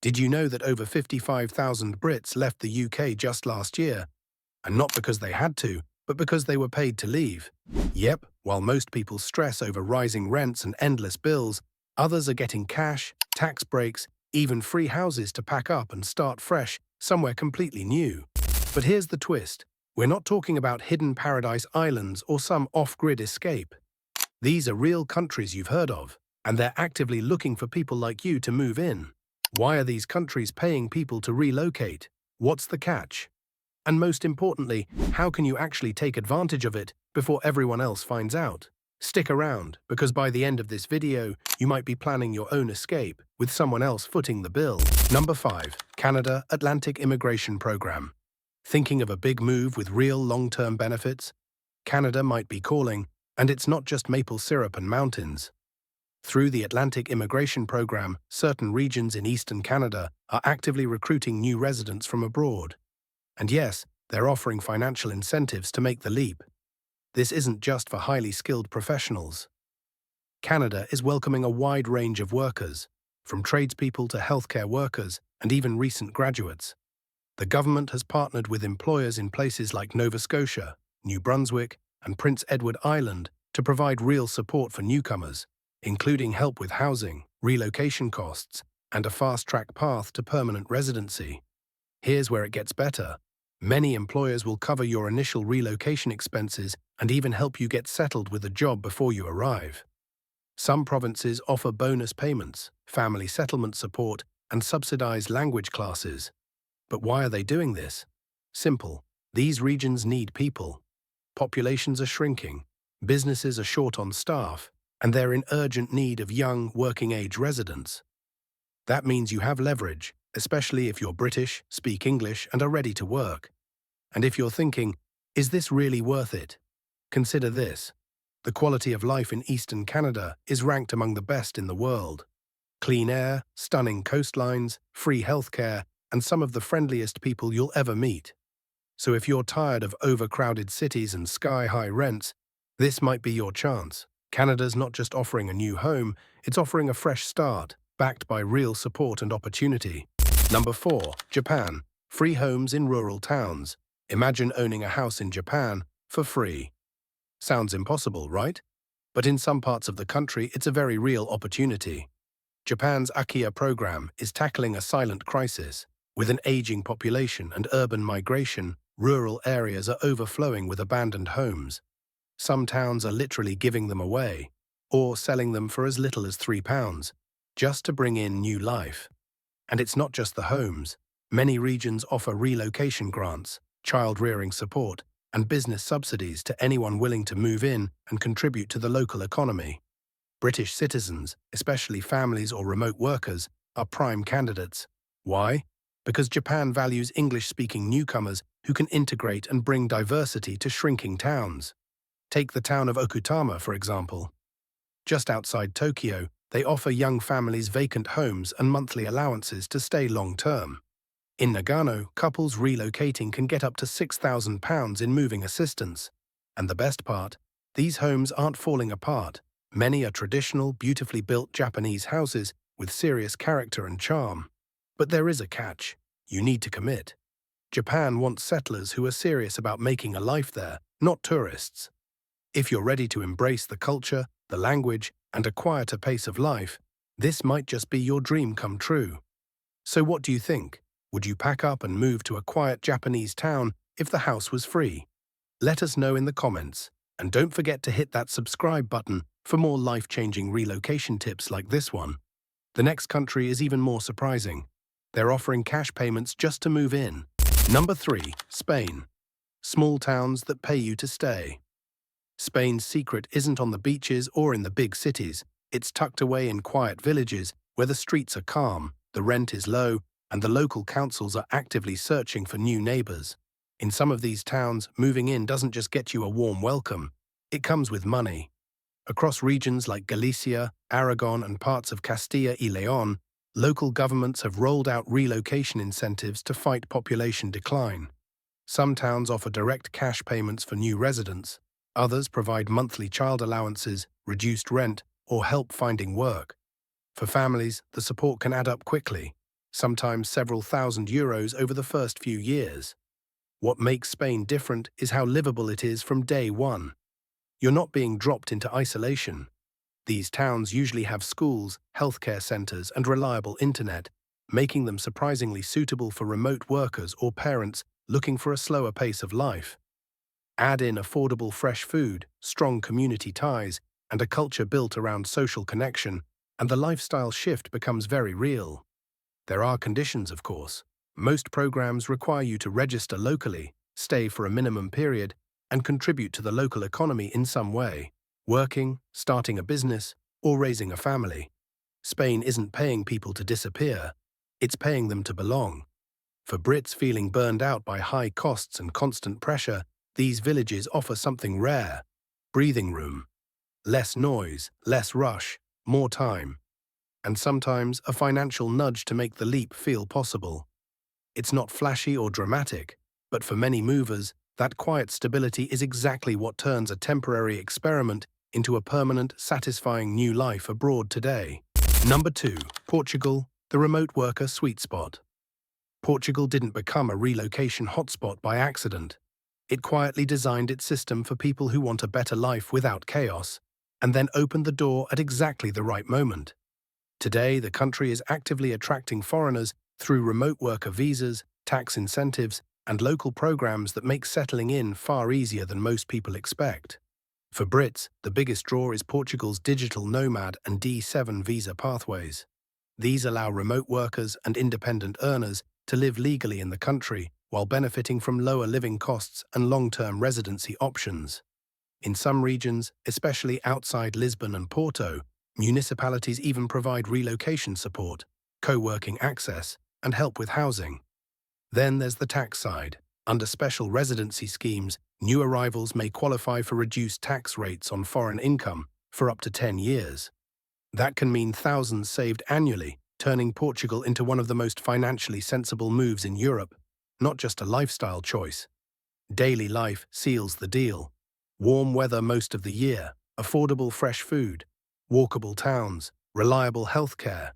Did you know that over 55,000 Brits left the UK just last year? And not because they had to, but because they were paid to leave. Yep, while most people stress over rising rents and endless bills, others are getting cash, tax breaks, even free houses to pack up and start fresh somewhere completely new. But here's the twist. We're not talking about hidden paradise islands or some off-grid escape. These are real countries you've heard of, and they're actively looking for people like you to move in. Why are these countries paying people to relocate? What's the catch? And most importantly, how can you actually take advantage of it before everyone else finds out? Stick around, because by the end of this video, you might be planning your own escape, with someone else footing the bill. Number 5. Canada Atlantic Immigration Program. Thinking of a big move with real long-term benefits? Canada might be calling, and it's not just maple syrup and mountains. Through the Atlantic Immigration Program, certain regions in eastern Canada are actively recruiting new residents from abroad. And yes, they're offering financial incentives to make the leap. This isn't just for highly skilled professionals. Canada is welcoming a wide range of workers, from tradespeople to healthcare workers and even recent graduates. The government has partnered with employers in places like Nova Scotia, New Brunswick, and Prince Edward Island to provide real support for newcomers, including help with housing, relocation costs, and a fast-track path to permanent residency. Here's where it gets better. Many employers will cover your initial relocation expenses and even help you get settled with a job before you arrive. Some provinces offer bonus payments, family settlement support, and subsidized language classes. But why are they doing this? Simple. These regions need people. Populations are shrinking, businesses are short on staff, and they're in urgent need of young, working-age residents. That means you have leverage, especially if you're British, speak English, and are ready to work. And if you're thinking, is this really worth it? Consider this. The quality of life in eastern Canada is ranked among the best in the world. Clean air, stunning coastlines, free healthcare, and some of the friendliest people you'll ever meet. So if you're tired of overcrowded cities and sky-high rents, this might be your chance. Canada's not just offering a new home, it's offering a fresh start, backed by real support and opportunity. Number 4. Japan. Free homes in rural towns. Imagine owning a house in Japan for free. Sounds impossible, right? But in some parts of the country, it's a very real opportunity. Japan's Akiya program is tackling a silent crisis. With an aging population and urban migration, rural areas are overflowing with abandoned homes. Some towns are literally giving them away, or selling them for as little as £3, just to bring in new life. And it's not just the homes. Many regions offer relocation grants, child-rearing support, and business subsidies to anyone willing to move in and contribute to the local economy. British citizens, especially families or remote workers, are prime candidates. Why? Because Japan values English-speaking newcomers who can integrate and bring diversity to shrinking towns. Take the town of Okutama, for example. Just outside Tokyo, they offer young families vacant homes and monthly allowances to stay long-term. In Nagano, couples relocating can get up to £6,000 in moving assistance. And the best part, these homes aren't falling apart. Many are traditional, beautifully built Japanese houses with serious character and charm. But there is a catch. You need to commit. Japan wants settlers who are serious about making a life there, not tourists. If you're ready to embrace the culture, the language, and a quieter pace of life, this might just be your dream come true. So what do you think? Would you pack up and move to a quiet Japanese town if the house was free? Let us know in the comments, and don't forget to hit that subscribe button for more life-changing relocation tips like this one. The next country is even more surprising. They're offering cash payments just to move in. Number 3. Spain. Small towns that pay you to stay. Spain's secret isn't on the beaches or in the big cities. It's tucked away in quiet villages where the streets are calm, the rent is low, and the local councils are actively searching for new neighbors. In some of these towns, moving in doesn't just get you a warm welcome. It comes with money. Across regions like Galicia, Aragon, and parts of Castilla y León, local governments have rolled out relocation incentives to fight population decline. Some towns offer direct cash payments for new residents. Others provide monthly child allowances, reduced rent, or help finding work. For families, the support can add up quickly. sometimes several thousand euros over the first few years. What makes Spain different is how livable it is from day one. You're not being dropped into isolation. These towns usually have schools, healthcare centers, and reliable internet, making them surprisingly suitable for remote workers or parents looking for a slower pace of life. Add in affordable fresh food, strong community ties, and a culture built around social connection, and the lifestyle shift becomes very real. There are conditions, of course. Most programs require you to register locally, stay for a minimum period, and contribute to the local economy in some way, working, starting a business, or raising a family. Spain isn't paying people to disappear, it's paying them to belong. For Brits feeling burned out by high costs and constant pressure, these villages offer something rare: breathing room. Less noise, less rush, more time. And sometimes a financial nudge to make the leap feel possible. It's not flashy or dramatic, but for many movers, that quiet stability is exactly what turns a temporary experiment into a permanent, satisfying new life abroad today. Number 2. Portugal, the remote worker sweet spot. Portugal didn't become a relocation hotspot by accident. It quietly designed its system for people who want a better life without chaos, and then opened the door at exactly the right moment. Today, the country is actively attracting foreigners through remote worker visas, tax incentives, and local programs that make settling in far easier than most people expect. For Brits, the biggest draw is Portugal's digital nomad and D7 visa pathways. These allow remote workers and independent earners to live legally in the country while benefiting from lower living costs and long-term residency options. In some regions, especially outside Lisbon and Porto, municipalities even provide relocation support, co-working access, and help with housing. Then there's the tax side. Under special residency schemes, new arrivals may qualify for reduced tax rates on foreign income for up to 10 years. That can mean thousands saved annually, turning Portugal into one of the most financially sensible moves in Europe, not just a lifestyle choice. Daily life seals the deal. Warm weather most of the year, affordable fresh food, walkable towns, reliable healthcare,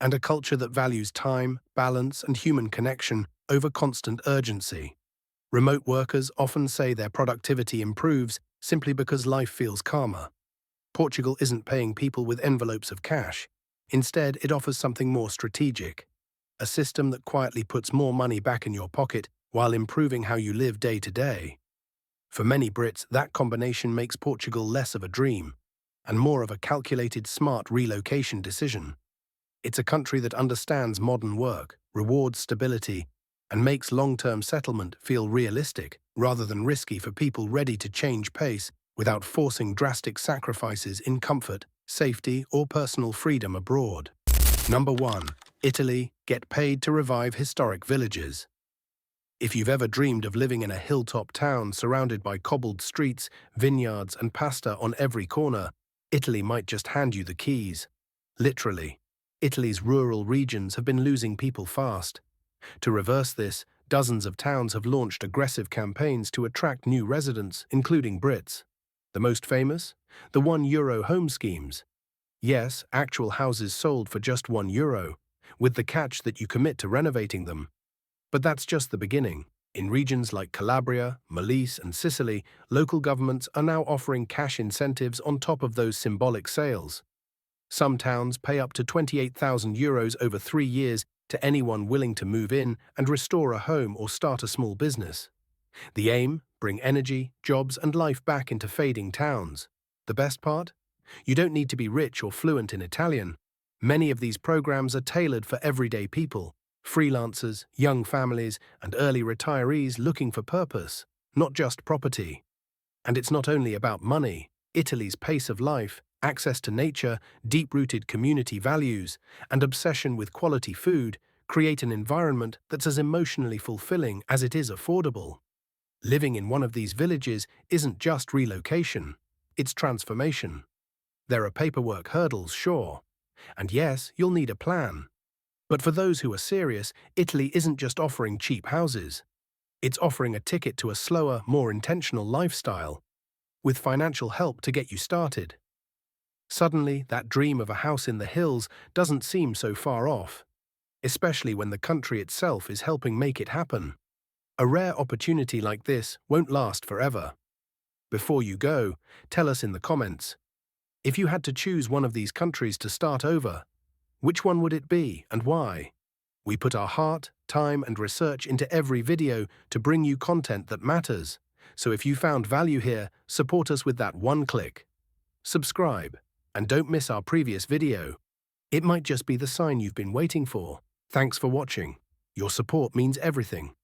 and a culture that values time, balance, and human connection over constant urgency. Remote workers often say their productivity improves simply because life feels calmer. Portugal isn't paying people with envelopes of cash. Instead, it offers something more strategic: a system that quietly puts more money back in your pocket while improving how you live day to day. For many Brits, that combination makes Portugal less of a dream and more of a calculated, smart relocation decision. It's a country that understands modern work, rewards stability, and makes long-term settlement feel realistic rather than risky for people ready to change pace without forcing drastic sacrifices in comfort, safety, or personal freedom abroad. Number 1. Italy, get paid to revive historic villages. If you've ever dreamed of living in a hilltop town surrounded by cobbled streets, vineyards, and pasta on every corner, Italy might just hand you the keys. Literally. Italy's rural regions have been losing people fast. To reverse this, dozens of towns have launched aggressive campaigns to attract new residents, including Brits. The most famous? The €1 home schemes. Yes, actual houses sold for just €1, with the catch that you commit to renovating them. But that's just the beginning. In regions like Calabria, Molise, and Sicily, local governments are now offering cash incentives on top of those symbolic sales. Some towns pay up to €28,000 over 3 years to anyone willing to move in and restore a home or start a small business. The aim? Bring energy, jobs, and life back into fading towns. The best part? You don't need to be rich or fluent in Italian. Many of these programs are tailored for everyday people: freelancers, young families, and early retirees looking for purpose, not just property. And it's not only about money. Italy's pace of life, access to nature, deep-rooted community values, and obsession with quality food create an environment that's as emotionally fulfilling as it is affordable. Living in one of these villages isn't just relocation, it's transformation. There are paperwork hurdles, sure. And yes, you'll need a plan. But for those who are serious, Italy isn't just offering cheap houses. It's offering a ticket to a slower, more intentional lifestyle, with financial help to get you started. Suddenly, that dream of a house in the hills doesn't seem so far off. especially when the country itself is helping make it happen. A rare opportunity like this won't last forever. Before you go, tell us in the comments. If you had to choose one of these countries to start over, which one would it be and why? We put our heart, time, and research into every video to bring you content that matters. So if you found value here, support us with that one click. Subscribe, and don't miss our previous video. It might just be the sign you've been waiting for. Thanks for watching. Your support means everything.